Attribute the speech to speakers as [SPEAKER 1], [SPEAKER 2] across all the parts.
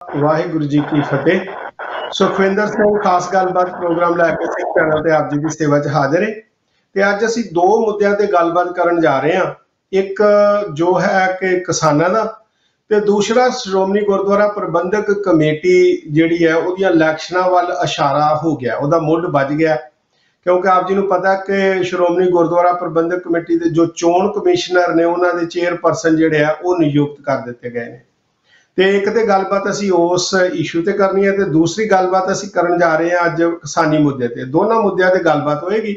[SPEAKER 1] ਵਾਹਿਗੁਰੂ ਜੀ ਕੀ ਫਤਿਹ। ਸੁਖਵਿੰਦਰ ਸਿੰਘ ਖਾਸ ਗੱਲਬਾਤ ਪ੍ਰੋਗਰਾਮ ਲੈ ਕੇ ਸਿੱਖ ਚੈਨਲ ਤੇ ਆਪ ਜੀ ਦੀ ਸੇਵਾ 'ਚ ਹਾਜ਼ਰ ਹੈ। ਤੇ ਅੱਜ ਅਸੀਂ ਦੋ ਮੁੱਦਿਆਂ ਤੇ ਗੱਲਬਾਤ ਕਰਨ ਜਾ ਰਹੇ ਹਾਂ। ਇੱਕ ਜੋ ਹੈ ਕਿ ਕਿਸਾਨਾਂ ਦਾ, ਤੇ ਦੂਸਰਾ ਸ਼੍ਰੋਮਣੀ ਗੁਰਦੁਆਰਾ ਪ੍ਰਬੰਧਕ ਕਮੇਟੀ ਜਿਹੜੀ ਹੈ ਉਹਦੀਆਂ ਇਲੈਕਸ਼ਨਾਂ ਵੱਲ ਇਸ਼ਾਰਾ ਹੋ ਗਿਆ, ਉਹਦਾ ਮੁੱਢ ਵੱਜ ਗਿਆ। ਕਿਉਂਕਿ ਆਪ ਜੀ ਨੂੰ ਪਤਾ ਕਿ ਸ਼੍ਰੋਮਣੀ ਗੁਰਦੁਆਰਾ ਪ੍ਰਬੰਧਕ ਕਮੇਟੀ ਦੇ ਜੋ ਚੋਣ ਕਮਿਸ਼ਨਰ ਨੇ, ਉਹਨਾਂ ਦੇ ਚੇਅਰਪਰਸਨ ਜਿਹੜੇ ਆ ਉਹ ਨਿਯੁਕਤ ਕਰ ਦਿੱਤੇ ਗਏ ਨੇ। ਤੇ ਇੱਕ ਤੇ ਗੱਲਬਾਤ ਅਸੀਂ ਉਸ ਇਸ਼ੂ ਤੇ ਕਰਨੀ ਹੈ, ਤੇ ਦੂਸਰੀ ਗੱਲਬਾਤ ਅਸੀਂ ਕਰਨ ਜਾ ਰਹੇ ਹਾਂ ਅੱਜ ਕਿਸਾਨੀ ਮੁੱਦੇ ਤੇ। ਦੋਨਾਂ ਮੁੱਦਿਆਂ ਤੇ ਗੱਲਬਾਤ ਹੋਏਗੀ।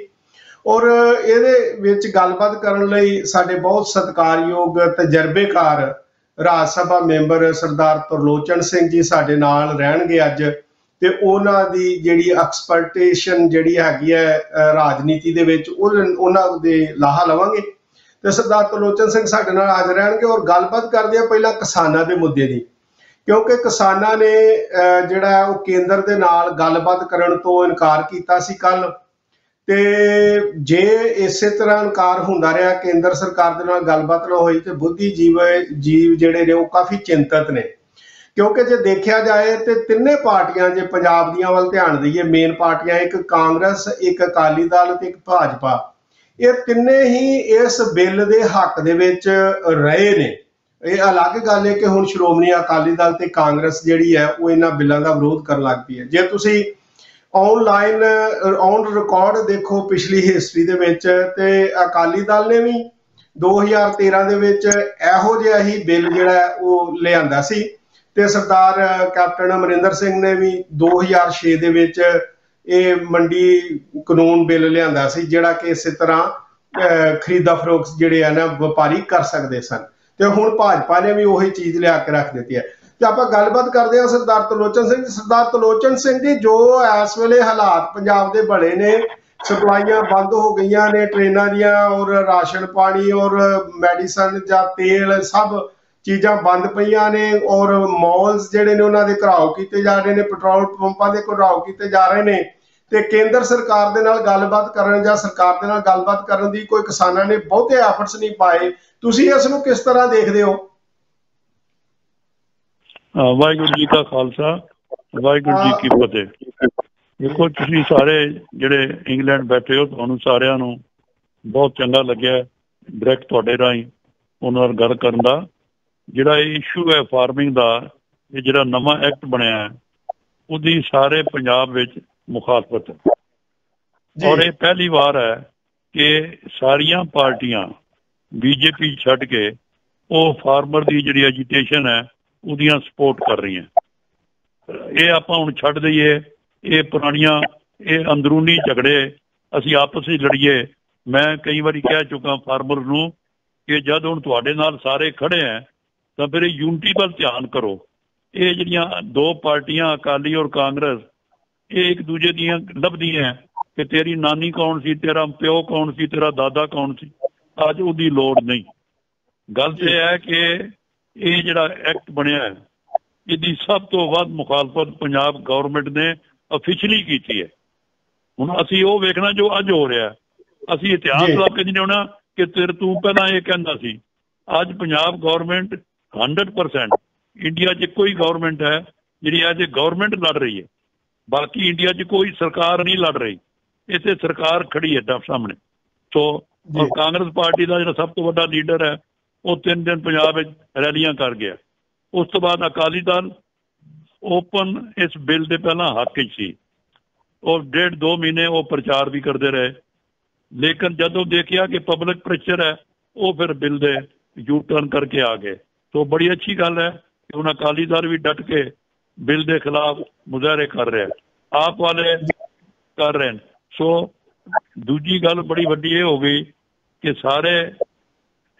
[SPEAKER 1] ਔਰ ਇਹਦੇ ਵਿੱਚ ਗੱਲਬਾਤ ਕਰਨ ਲਈ ਸਾਡੇ ਬਹੁਤ ਸਤਿਕਾਰਯੋਗ ਤਜਰਬੇਕਾਰ ਰਾਜ ਸਭਾ ਮੈਂਬਰ ਸਰਦਾਰ ਤਰਲੋਚਨ ਸਿੰਘ ਜੀ ਸਾਡੇ ਨਾਲ ਰਹਿਣਗੇ ਅੱਜ। ਤੇ ਉਹਨਾਂ ਦੀ ਜਿਹੜੀ ਐਕਸਪਰਟੇਸ਼ਨ ਜਿਹੜੀ ਹੈਗੀ ਹੈ ਰਾਜਨੀਤੀ ਦੇ ਵਿੱਚ, ਉਹਨਾਂ ਦੇ ਲਾਹਾ ਲਵਾਂਗੇ। ਤੇ ਸਰਦਾਰ ਤਰਲੋਚਨ ਸਿੰਘ ਸਾਡੇ ਨਾਲ ਹਾਜ਼ਰ ਰਹਿਣਗੇ ਔਰ ਗੱਲਬਾਤ ਕਰਦੇ ਆ ਪਹਿਲਾਂ ਕਿਸਾਨਾਂ ਦੇ ਮੁੱਦੇ ਦੀ। ਕਿਉਂਕਿ ਕਿਸਾਨਾਂ ਨੇ ਜਿਹੜਾ ਉਹ ਕੇਂਦਰ ਦੇ ਨਾਲ ਗੱਲਬਾਤ ਕਰਨ ਤੋਂ ਇਨਕਾਰ ਕੀਤਾ ਸੀ ਕੱਲ। ਤੇ ਜੇ ਇਸੇ ਤਰ੍ਹਾਂ ਇਨਕਾਰ ਹੁੰਦਾ ਰਿਹਾ, ਕੇਂਦਰ ਸਰਕਾਰ ਦੇ ਨਾਲ ਗੱਲਬਾਤ ਨਾ ਹੋਈ, ਤੇ ਬੁੱਧੀਜੀਵ ਜਿਹੜੇ ਨੇ ਉਹ ਕਾਫੀ ਚਿੰਤਤ ਨੇ। ਕਿਉਂਕਿ ਜੇ ਦੇਖਿਆ ਜਾਏ ਤੇ ਤਿੰਨੇ ਪਾਰਟੀਆਂ, ਜੇ ਪੰਜਾਬ ਦੀਆਂ ਵੱਲ ਧਿਆਨ ਦਈਏ, ਮੇਨ ਪਾਰਟੀਆਂ ਇੱਕ ਕਾਂਗਰਸ, ਇੱਕ ਅਕਾਲੀ ਦਲ ਤੇ ਇੱਕ ਭਾਜਪਾ, ਇਹ ਤਿੰਨੇ ਹੀ ਇਸ ਬਿੱਲ ਦੇ ਹੱਕ ਦੇ ਵਿੱਚ ਰਹੇ ਨੇ। ਇਹ ਅਲੱਗ ਗੱਲ ਹੈ ਕਿ ਹੁਣ ਸ਼੍ਰੋਮਣੀ ਅਕਾਲੀ ਦਲ ਤੇ ਕਾਂਗਰਸ ਜਿਹੜੀ ਹੈ ਉਹ ਇਹਨਾਂ ਬਿੱਲਾਂ ਦਾ ਵਿਰੋਧ ਕਰਨ ਲੱਗ ਪਈ ਹੈ। ਜੇ ਤੁਸੀਂ ਆਨਲਾਈਨ ਔਨ ਰਿਕਾਰਡ ਦੇਖੋ ਪਿਛਲੀ ਹਿਸਟਰੀ ਦੇ ਵਿੱਚ, ਤੇ ਅਕਾਲੀ ਦਲ ਨੇ ਵੀ 2013 ਦੇ ਵਿੱਚ ਇਹੋ ਜਿਹਾ ਹੀ ਬਿੱਲ ਜਿਹੜਾ ਉਹ ਲਿਆਂਦਾ ਸੀ, ਤੇ ਸਰਦਾਰ ਕੈਪਟਨ ਅਮਰਿੰਦਰ ਸਿੰਘ ਨੇ ਵੀ 2006 ਦੇ ਵਿੱਚ ਇਹ ਮੰਡੀ ਕਾਨੂੰਨ ਬਿੱਲ ਲਿਆਂਦਾ ਸੀ, ਜਿਹੜਾ ਕਿ ਇਸੇ ਤਰ੍ਹਾਂ ਖਰੀਦਾ ਫਰੋਖਤ ਜਿਹੜੇ ਆ ਨਾ ਵਪਾਰੀ ਕਰ ਸਕਦੇ ਸਨ। ਤੇ ਹੁਣ ਭਾਜਪਾ ਨੇ ਵੀ ਉਹੀ ਚੀਜ਼ ਲਿਆ ਕੇ ਰੱਖ ਦਿੱਤੀ ਹੈ। ਤੇ ਆਪਾਂ ਗੱਲਬਾਤ ਕਰਦੇ ਹਾਂ ਸਰਦਾਰ ਤਰਲੋਚਨ ਸਿੰਘ। ਸਰਦਾਰ ਤਰਲੋਚਨ ਸਿੰਘ ਜੀ, ਜੋ ਇਸ ਵੇਲੇ ਹਾਲਾਤ ਪੰਜਾਬ ਦੇ ਬਣੇ ਨੇ, ਸਪਲਾਈਆਂ ਬੰਦ ਹੋ ਗਈਆਂ ਨੇ ਟ੍ਰੇਨਾਂ ਦੀਆਂ, ਔਰ ਰਾਸ਼ਨ ਪਾਣੀ ਔਰ ਮੈਡੀਸਨ ਜਾਂ ਤੇਲ ਸਭ ਚੀਜ਼ਾਂ ਬੰਦ ਪਈਆਂ ਨੇ, ਔਰ ਮਾਲਸ ਜਿਹੜੇ ਨੇ ਉਹਨਾਂ ਦੇ ਘਿਰਾਓ ਕੀਤੇ ਜਾ ਰਹੇ ਨੇ, ਪੈਟਰੋਲ ਪੰਪਾਂ ਦੇ ਘਿਰਾਓ ਕੀਤੇ ਜਾ ਰਹੇ ਨੇ। ਤੇ ਕੇਂਦਰ ਸਰਕਾਰ ਦੇ ਨਾਲ ਗੱਲਬਾਤ ਕਰਨ ਜਾਂ ਸਰਕਾਰ ਦੇ ਨਾਲ ਗੱਲਬਾਤ ਕਰਨ ਦੀ ਕੋਈ ਕਿਸਾਨਾਂ ਨੇ ਬਹੁਤੇ ਐਫਰਟਸ ਨਹੀਂ ਪਾਏ। ਤੁਸੀਂ ਇਸ ਨੂੰ ਕਿਸ ਤਰ੍ਹਾਂ ਦੇਖਦੇ ਹੋ?
[SPEAKER 2] ਵਾਹਿਗੁਰੂ ਜੀ ਕਾ ਖਾਲਸਾ, ਵਾਹਿਗੁਰੂ ਜੀ ਕੀ ਫਤਿਹ। ਦੇਖੋ, ਤੁਸੀਂ ਸਾਰੇ ਜਿਹੜੇ ਇੰਗਲੈਂਡ ਬੈਠੇ ਹੋ, ਤੁਹਾਨੂੰ ਸਾਰਿਆਂ ਨੂੰ ਬਹੁਤ ਚੰਗਾ ਲੱਗਿਆ ਡਾਇਰੈਕਟ ਤੁਹਾਡੇ ਰਾਹੀਂ ਉਹਨਾਂ ਨਾਲ ਗੱਲ ਕਰਨ ਦਾ। ਜਿਹੜਾ ਇਹ ਇਸ਼ੂ ਹੈ ਫਾਰਮਿੰਗ ਦਾ, ਇਹ ਜਿਹੜਾ ਨਵਾਂ ਐਕਟ ਬਣਿਆ ਹੈ, ਉਹਦੀ ਸਾਰੇ ਪੰਜਾਬ ਵਿੱਚ ਮੁਖਾਲਫਤ ਹੈ। ਔਰ ਇਹ ਪਹਿਲੀ ਵਾਰ ਹੈ ਕਿ ਸਾਰੀਆਂ ਪਾਰਟੀਆਂ ਬੀਜੇਪੀ ਛੱਡ ਕੇ ਉਹ ਫਾਰਮਰ ਦੀ ਜਿਹੜੀ ਐਜੀਟੇਸ਼ਨ ਹੈ ਉਹਦੀਆਂ ਸਪੋਰਟ ਕਰ ਰਹੀਆਂ। ਇਹ ਆਪਾਂ ਹੁਣ ਛੱਡ ਦਈਏ ਇਹ ਪੁਰਾਣੀਆਂ ਇਹ ਅੰਦਰੂਨੀ ਝਗੜੇ, ਅਸੀਂ ਆਪਸ ਵਿੱਚ ਲੜੀਏ। ਮੈਂ ਕਈ ਵਾਰੀ ਕਹਿ ਚੁੱਕਾ ਫਾਰਮਰ ਨੂੰ ਕਿ ਜਦ ਹੁਣ ਤੁਹਾਡੇ ਨਾਲ ਸਾਰੇ ਖੜੇ ਹੈ ਤਾਂ ਫਿਰ ਇਹ ਯੂਨਿਟੀ ਵੱਲ ਧਿਆਨ ਕਰੋ। ਇਹ ਜਿਹੜੀਆਂ ਦੋ ਪਾਰਟੀਆਂ ਅਕਾਲੀ ਔਰ ਕਾਂਗਰਸ, ਇਹ ਇੱਕ ਦੂਜੇ ਦੀਆਂ ਲੱਭਦੀਆਂ ਕਿ ਤੇਰੀ ਨਾਨੀ ਕੌਣ ਸੀ, ਤੇਰਾ ਪਿਓ ਕੌਣ ਸੀ, ਤੇਰਾ ਦਾਦਾ ਕੌਣ ਸੀ। ਅੱਜ ਉਹਦੀ ਲੋੜ ਨਹੀਂ। ਗੱਲ ਤੇ ਹੈ ਕਿ ਇਹ ਜਿਹੜਾ ਐਕਟ ਬਣਿਆ ਹੈ, ਇਹਦੀ ਸਭ ਤੋਂ ਵੱਧ ਮੁਖਾਲਫਤ ਪੰਜਾਬ ਗੌਰਮੈਂਟ ਨੇ ਅਫੀਸ਼ਲੀ ਕੀਤੀ ਹੈ। ਹੁਣ ਅਸੀਂ ਉਹ ਵੇਖਣਾ ਜੋ ਅੱਜ ਹੋ ਰਿਹਾ। ਅਸੀਂ ਇਤਿਹਾਸ ਲੱਭ ਕੇ ਨਹੀਂ ਆਉਣਾ ਕਿ ਤੂੰ ਪਹਿਲਾਂ ਇਹ ਕਹਿੰਦਾ ਸੀ। ਅੱਜ ਪੰਜਾਬ ਗੌਰਮੈਂਟ 100% ਇੰਡੀਆ 'ਚ ਕੋਈ ਗੌਰਮੈਂਟ ਹੈ ਜਿਹੜੀ ਅੱਜ ਗੌਰਮੈਂਟ ਲੜ ਰਹੀ ਹੈ। ਬਾਕੀ ਇੰਡੀਆ 'ਚ ਕੋਈ ਸਰਕਾਰ ਨਹੀਂ ਲੜ ਰਹੀ। ਇੱਥੇ ਸਰਕਾਰ ਖੜੀ ਹੈ ਸਾਹਮਣੇ। ਸੋ ਕਾਂਗਰਸ ਪਾਰਟੀ ਦਾ ਜਿਹੜਾ ਸਭ ਤੋਂ ਵੱਡਾ ਲੀਡਰ ਹੈ ਉਹ 3 ਦਿਨ ਪੰਜਾਬ ਵਿੱਚ ਰੈਲੀਆਂ ਕਰ ਗਿਆ। ਉਸ ਤੋਂ ਬਾਅਦ ਅਕਾਲੀ ਦਲ ਓਪਨ ਇਸ ਬਿੱਲ ਦੇ ਪਹਿਲਾਂ ਹੱਕ 'ਚ ਸੀ, ਔਰ 1.5-2 ਮਹੀਨੇ ਉਹ ਪ੍ਰਚਾਰ ਵੀ ਕਰਦੇ ਰਹੇ। ਲੇਕਿਨ ਜਦੋਂ ਦੇਖਿਆ ਕਿ ਪਬਲਿਕ ਪ੍ਰੈਸ਼ਰ ਹੈ, ਉਹ ਫਿਰ ਬਿੱਲ ਦੇ ਯੂ ਟਰਨ ਕਰਕੇ ਆ ਗਏ। ਸੋ ਬੜੀ ਅੱਛੀ ਗੱਲ ਹੈ ਕਿ ਹੁਣ ਅਕਾਲੀ ਦਲ ਵੀ ਡਟ ਕੇ ਬਿੱਲ ਦੇ ਖਿਲਾਫ ਮੁਜ਼ਾਹਰੇ ਕਰ ਰਿਹਾ, ਆਪ ਵਾਲੇ ਕਰ ਰਹੇ ਨੇ। ਸੋ ਦੂਜੀ ਗੱਲ ਬੜੀ ਵੱਡੀ ਇਹ ਹੋ ਗਈ ਕਿ ਸਾਰੇ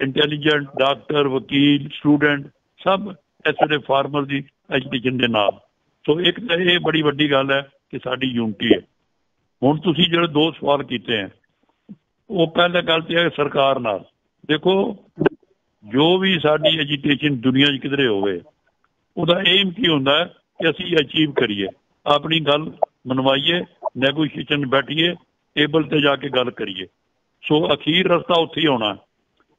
[SPEAKER 2] ਇੰਟੈਲੀਜੈਂਟ ਡਾਕਟਰ, ਵਕੀਲ, ਸਟੂਡੈਂਟ ਸਭ ਇਸ ਵੇਲੇ ਫਾਰਮਰ ਦੀ ਐਜੂਕੇਸ਼ਨ ਦੇ ਨਾਲ। ਸੋ ਇੱਕ ਤਾਂ ਇਹ ਬੜੀ ਵੱਡੀ ਗੱਲ ਹੈ ਕਿ ਸਾਡੀ ਯੂਨਿਟੀ ਹੈ। ਹੁਣ ਤੁਸੀਂ ਜਿਹੜੇ 2 ਸਵਾਲ ਕੀਤੇ ਹੈ, ਉਹ ਪਹਿਲਾ ਗੱਲ ਤੇ ਹੈ ਸਰਕਾਰ ਨਾਲ। ਦੇਖੋ, ਜੋ ਵੀ ਸਾਡੀ ਐਜੀਟੇਸ਼ਨ ਦੁਨੀਆ 'ਚ ਕਿਧਰੇ ਹੋਵੇ, ਉਹਦਾ ਏਮ ਕੀ ਹੁੰਦਾ ਹੈ ਕਿ ਅਸੀਂ ਅਚੀਵ ਕਰੀਏ, ਆਪਣੀ ਗੱਲ ਮਨਵਾਈਏ, ਨੈਗੋਸ਼ੀਏਸ਼ਨ ਬੈਠੀਏ, ਟੇਬਲ ਤੇ ਜਾ ਕੇ ਗੱਲ ਕਰੀਏ। ਸੋ ਅਖੀਰ ਰਸਤਾ ਉੱਥੇ ਹੀ ਆਉਣਾ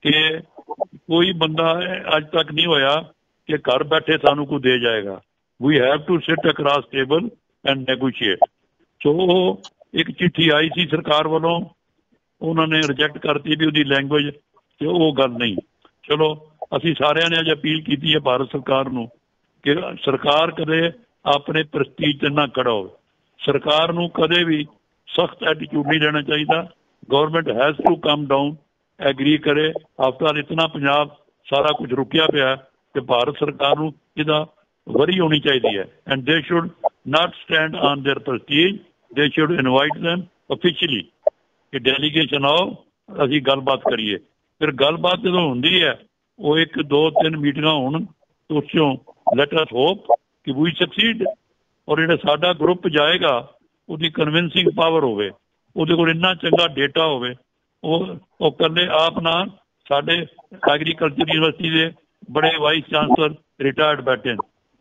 [SPEAKER 2] ਕਿ ਕੋਈ ਬੰਦਾ ਅੱਜ ਤੱਕ ਨਹੀਂ ਹੋਇਆ ਕਿ ਘਰ ਬੈਠੇ ਸਾਨੂੰ ਕੋਈ ਦੇ ਜਾਏਗਾ। We have to sit across table and negotiate. So एक चिट्ठी आई सी सरकार वालों, उन्होंने रिजेक्ट करती भी उसकी लैंग्वेज, तो वो गल नहीं। चलो असी सारिਆਂ ने अज अपील की है भारत सरकार नूं कि सरकार कदे अपने प्रस्टीज ते ना खड़ा हो, सरकार नूं कदे भी सख्त एटीट्यूड नहीं लेना चाहिए। Government has to come down, agree करे। आफ्टर इतना पंजाब सारा कुछ रुकिया पिया कि भारत सरकार नूं इहदा वरी होनी चाहिए है। And they should not stand on their prestige, they should invite them officially कि डेलीगेशन आओ असी गलबात करिए। फिर गलबात जो होंगी है वो 1 2 3 मीटिंग होण, तो उसों लेट अस होप कि वी सक्सीड। और जिहड़ा साडा ग्रुप जाएगा उसकी कन्विंसिंग पावर होवे, ਉਹਦੇ ਕੋਲ ਇੰਨਾ ਚੰਗਾ ਡੇਟਾ ਹੋਵੇ। ਉਹ ਇਕੱਲੇ ਆਪ ਨਾ ਸਾਡੇ ਐਗਰੀਕਲਚਰ ਯੂਨੀਵਰਸਿਟੀ ਦੇ ਬੜੇ ਵਾਈਸ ਚਾਂਸਲਰ ਰਿਟਾਇਰਡ ਬੈਠੇ,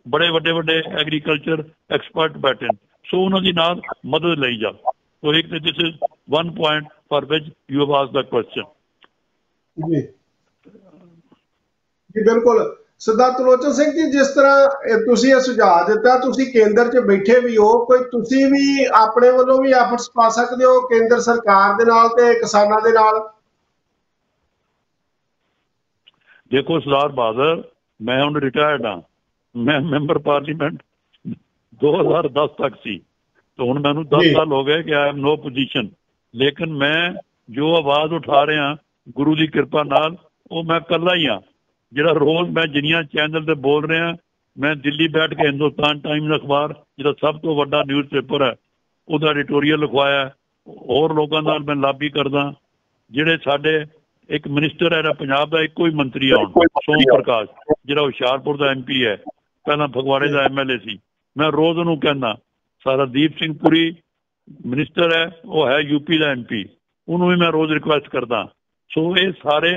[SPEAKER 2] ਬੜੇ ਵੱਡੇ ਵੱਡੇ ਐਗਰੀਕਲਚਰ ਐਕਸਪਰਟ ਬੈਠੇ, ਸੋ ਉਹਨਾਂ ਦੀ ਨਾਲ ਮਦਦ ਲਈ ਜਾ। ਸੋ ਇੱਕ this is one point for which you have asked the question.
[SPEAKER 1] ਜੀ ਜੀ ਬਿਲਕੁਲ। ਸਰਦਾਰ ਤਲੋਚਨ ਸਿੰਘ ਜੀ, ਜਿਸ ਤਰ੍ਹਾਂ ਤੁਸੀਂ ਇਹ ਸੁਝਾਅ ਦਿੱਤਾ, ਤੁਸੀਂ ਕੇਂਦਰ 'ਚ ਬੈਠੇ ਵੀ ਹੋ, ਕੋਈ ਤੁਸੀਂ ਵੀ ਆਪਣੇ ਵੱਲੋਂ ਵੀ ਐਫਰਟਸ ਪਾ ਸਕਦੇ ਹੋ ਕੇਂਦਰ ਸਰਕਾਰ ਦੇ ਨਾਲ ਤੇ ਕਿਸਾਨਾਂ ਦੇ ਨਾਲ?
[SPEAKER 2] ਦੇਖੋ ਸਰਦਾਰ ਬਾਦਲ, ਮੈਂ ਹੁਣ ਰਿਟਾਇਰਡ ਹਾਂ, ਮੈਂ ਮੈਂਬਰ ਪਾਰਲੀਮੈਂਟ 2010 ਤੱਕ ਸੀ, तो हुण मैनूं 10 साल हो गए कि आई एम नो पोजीशन, लेकिन मैं जो आवाज़ उठा रहा गुरु की कृपा नाल, वो मैं कल्ला ही हाँ। जिहड़ा रोज़ मैं जिन्नियां चैनल ते बोल रहा, मैं दिल्ली बैठ के हिंदुस्तान टाइम्स अखबार जिहड़ा सब तो वड्डा न्यूज़ पेपर है उसदा एडिटोरियल लिखवाया, होर लोगों नाल मैं लॉबी करदा। जिहड़े साडे एक मिनिस्टर है पंजाब का, इक्को ही मंत्री है हुण, सोम प्रकाश, जिहड़ा हुशियारपुर का MP है, पहला फगवाड़े का MLA सी। मैं रोज़ उहनूं कहना, सरदीप सिंह पुरी मिनिस्टर है, वो है UP का MP, उन्होंने भी मैं रोज़ रिक्वेस्ट करदा। सो ये सारे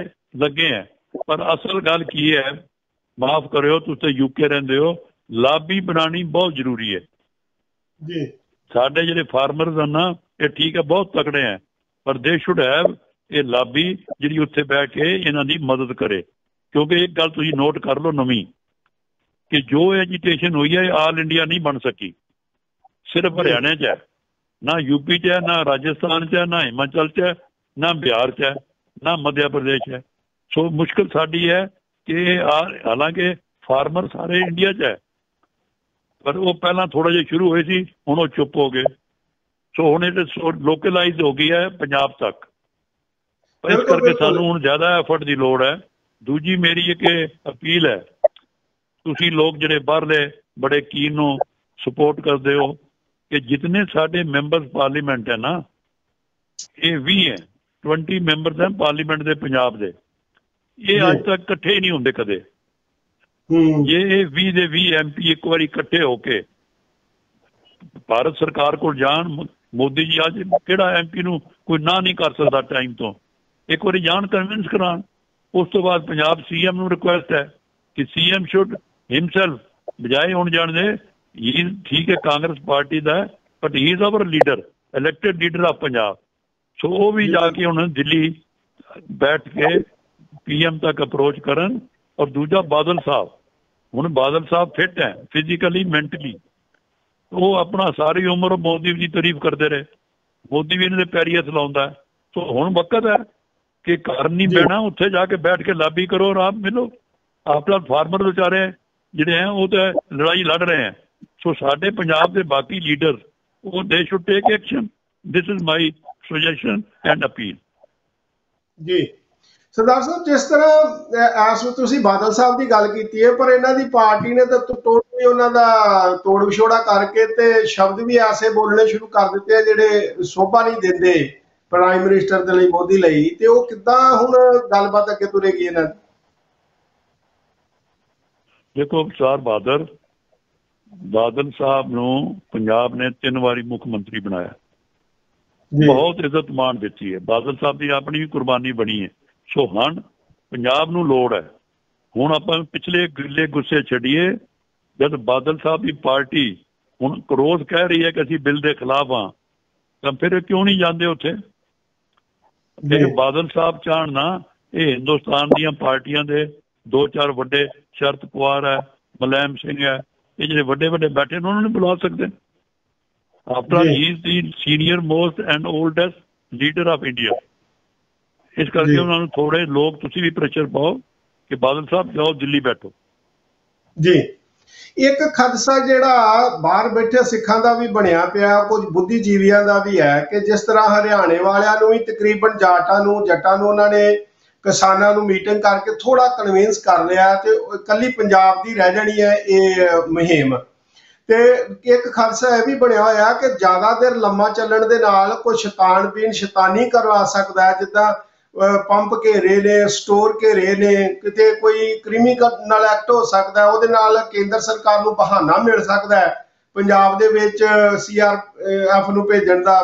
[SPEAKER 2] लगे हैं, पर असल गल की है, माफ़ करो तुसीं तो UK रहिंदे हो, लॉबी बनानी बहुत जरूरी है जी। साडे जिहड़े फार्मर्स हैं ना, ये ठीक है बहुत तकड़े हैं, पर दे शुड हैव ये लॉबी जिहड़ी उत्थे बैठ के इन्हां दी मदद करे। क्योंकि एक गल तुसीं नोट कर लो नवीं, कि जो एजीटेशन हुई है ऑल इंडिया नहीं बन सकी, सिर्फ हरियाणा च है, ना UP च है, ना राजस्थान च है, ना हिमाचल च है, ना बिहार च है, ना मध्य प्रदेश है। सो मुश्किल साडी है कि हालांकि फार्मर सारे इंडिया च है, पर वो पहला थोड़ा जिहा शुरू हुए सी, हुण वो चुप हो गए। सो हुण ये लोकलाइज हो गई है पंजाब तक, पर इस करके सानू हुण ज़्यादा एफर्ट की लोड़ है। दूजी मेरी एक अपील है, तुसीं लोग जिहड़े बाहरले बड़े कीन नूं सपोर्ट करते हो, कि जितने साडे मैंबर्स पार्लीमेंट है ना, ये 20 हैं, 20 मैंबर्स हैं पार्लीमेंट के पंजाब के, ये अज तक इकट्ठे ही नहीं होंगे कदे। ये 20 दे 20 MP एक बार इकट्ठे होके भारत सरकार को जान, मोदी जी अज किहड़ा MP नूं कोई ना नहीं कर सकता टाइम तो, एक बार जान कन्विंस करान। उस तो बाद पंजाब CM नूं रिक्वेस्ट है कि CM शुड हिमसेल्फ, बजाय हुण जाण दे ठीक है कांग्रेस पार्टी का, but he is our leader, elected leader of Punjab. So वो भी जाके हुण दिल्ली बैठ के PM तक अप्रोच करन। और दूजा बादल साहब, हुण बादल साहब फिट है फिजिकली मैंटली, वो अपना सारी उम्र मोदी की तारीफ करते रहे, मोदी भी इन्हें पैरी हथ लाउंदा। तो हुण वक्त है कि घर नहीं बहना, उत्थे जाके बैठ के लॉबी करो और आप मिलो। आप फार्मर बेचारे जिहड़े हैं वो तो लड़ाई लड़ रहे हैं। सो साडे पंजाब के बाकी लीडर वो they should take action. This is my suggestion and appeal
[SPEAKER 1] जी। सरदार साहब, जिस तरह इस वक्त तुसीं बादल साहब की गल की है, पर इन्हां दी पार्टी ने तो टोटली उन्हां दा तोड़ विछोड़ा करके ते शब्द भी ऐसे बोलने शुरू कर दिते जिहड़े शोभा नहीं दिंदे प्राइम मिनिस्टर दे लई, मोदी लई। ते वो किद्दां हुण गलबात अगे तुरेगी इन्हां दी?
[SPEAKER 2] देखो सरदार बादल साहब नूं पंजाब ने 3 बारी मुख मंत्री बनाया, बहुत इज्जत मान दी है, बादल साहब की अपनी भी कुर्बानी बनी है। सो हुण पंजाब नूं लोड़ है, हुण आपां पिछले गिले गुस्से छड्डीए। जब बादल साहब की पार्टी हुण रोज़ कह रही है कि असीं बिल के खिलाफ हाँ, तो फिर क्यों नहीं जाते उत्थे? फिर बादल साहब चाहण ना, ये हिंदुस्तान दीयां पार्टियां दे 2-4 वड्डे, शरद पवार है, मुलायम सिंह है, ये ਜਿਹੜੇ ਵੱਡੇ ਵੱਡੇ ਬੈਠੇ ਨੇ ਉਹਨਾਂ ਨੂੰ ਬੁਲਾ ਸਕਦੇ after all he is the senior most and oldest leader of India ਇਸ ਕਰਕੇ ਉਹਨਾਂ ਨੂੰ ਥੋੜੇ ਲੋਕ ਤੁਸੀਂ ਵੀ ਪ੍ਰੈਸ਼ਰ ਪਾਓ ਕਿ ਬਾਦਲ ਸਾਹਿਬ ਜਾਓ ਦਿੱਲੀ ਬੈਠੋ
[SPEAKER 1] ਜੀ ਇੱਕ ਖਦਸ਼ਾ ਜਿਹੜਾ ਬਾਹਰ ਬੈਠੇ ਸਿੱਖਾਂ ਦਾ ਵੀ ਬਣਿਆ ਪਿਆ ਕੁਝ ਬੁੱਧੀਜੀਵੀਆਂ ਦਾ ਵੀ ਹੈ ਕਿ ਜਿਸ ਤਰ੍ਹਾਂ ਹਰਿਆਣੇ ਵਾਲਿਆਂ ਨੂੰ ਵੀ ਤਕਰੀਬਨ ਜੱਟਾਂ ਨੂੰ ਉਹਨਾਂ ਨੇ ਕਿਸਾਨਾਂ ਨੂੰ ਮੀਟਿੰਗ ਕਰਕੇ ਥੋੜਾ ਕਨਵਿੰਸ ਕਰ ਲਿਆ ਤੇ ਇਕੱਲੀ ਪੰਜਾਬ ਦੀ ਰਹਿ ਜਾਣੀ ਹੈ ਇਹ ਮੁਹਿੰਮ ਤੇ ਇੱਕ ਖਦਸ਼ਾ ਇਹ ਵੀ ਬਣਿਆ ਹੋਇਆ ਕਿ ਜ਼ਿਆਦਾ ਦੇਰ ਲੰਮਾ ਚੱਲਣ ਦੇ ਨਾਲ ਕੋਈ ਸ਼ੈਤਾਨੀ ਕਰਵਾ ਸਕਦਾ ਹੈ ਜਿੱਦਾਂ ਪੰਪ ਘੇਰੇ ਨੇ ਸਟੋਰ ਘੇਰੇ ਨੇ ਕਿਤੇ ਕੋਈ ਕ੍ਰਿਮੀਨਲ ਐਕਟ ਹੋ ਸਕਦਾ ਉਹਦੇ ਨਾਲ ਕੇਂਦਰ ਸਰਕਾਰ ਨੂੰ ਬਹਾਨਾ ਮਿਲ ਸਕਦਾ ਹੈ ਪੰਜਾਬ ਦੇ ਵਿੱਚ CRF ਨੂੰ ਭੇਜਣ ਦਾ